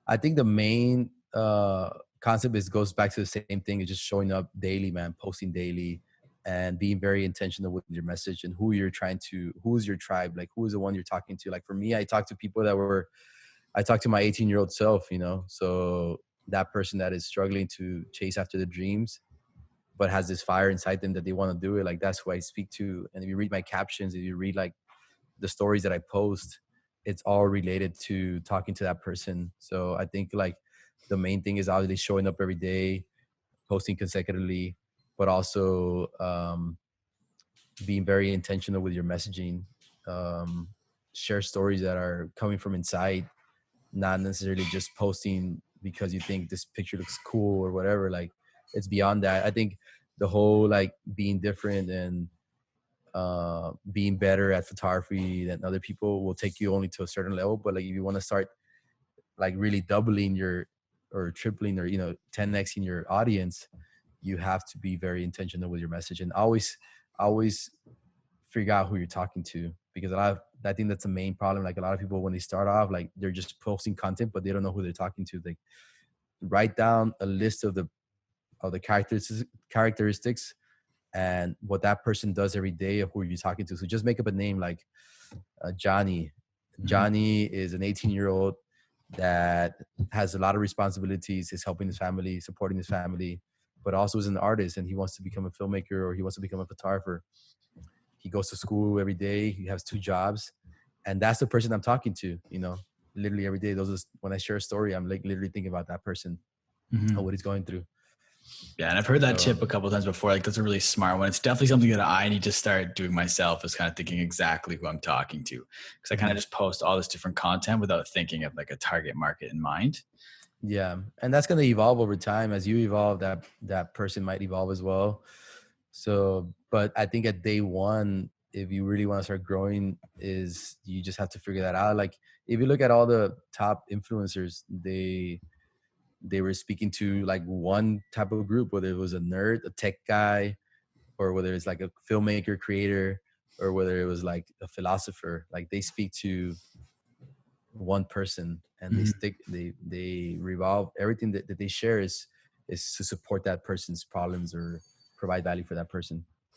I think the main concept is goes back to the same thing. It's just showing up daily, man, posting daily, and being very intentional with your message and who you're trying to, who's your tribe, like who is the one you're talking to. Like for me, I talk to people that were, I talked to my 18-year-old self, you know, so that person that is struggling to chase after the dreams, but has this fire inside them that they want to do it. Like that's who I speak to. And if you read my captions, if you read like the stories that I post, it's all related to talking to that person. So I think like the main thing is obviously showing up every day, posting consecutively, but also being very intentional with your messaging. Um, Share stories that are coming from inside, not necessarily just posting because you think this picture looks cool or whatever. Like it's beyond that. I think the whole like being different and being better at photography than other people will take you only to a certain level. But like if you want to start like really doubling your or tripling or 10x in your audience, you have to be very intentional with your message and always figure out who you're talking to, because I think that's the main problem. Like a lot of people when they start off, like they're just posting content but they don't know who they're talking to. Like write down a list of the characteristics and what that person does every day of who you're talking to. So just make up a name like Johnny. Mhm. Johnny is an 18-year-old that has a lot of responsibilities, is helping his family, supporting his family, but also is an artist and he wants to become a filmmaker or he wants to become a photographer. He goes to school every day. He has 2 jobs. And that's the person I'm talking to, literally every day. Those are, when I share a story, I'm like literally thinking about that person and Mhm. what he's going through. Yeah, and I've heard that So tip a couple of times before. Like that's a really smart one. It's definitely something that I need to start doing myself, is kind of thinking exactly who I'm talking to. Because I kind of mhm. just post all this different content without thinking of like a target market in mind. Yeah, and that's going to evolve over time. As you evolve, that person might evolve as well. So, but I think at day one, if you really want to start growing, is you just have to figure that out. Like if you look at all the top influencers, they were speaking to like one type of group, whether it was a nerd, a tech guy, or whether it's like a filmmaker creator, or whether it was like a philosopher. Like they speak to one person and Mhm. they revolve everything that they share is to support that person's problems or provide value for that person.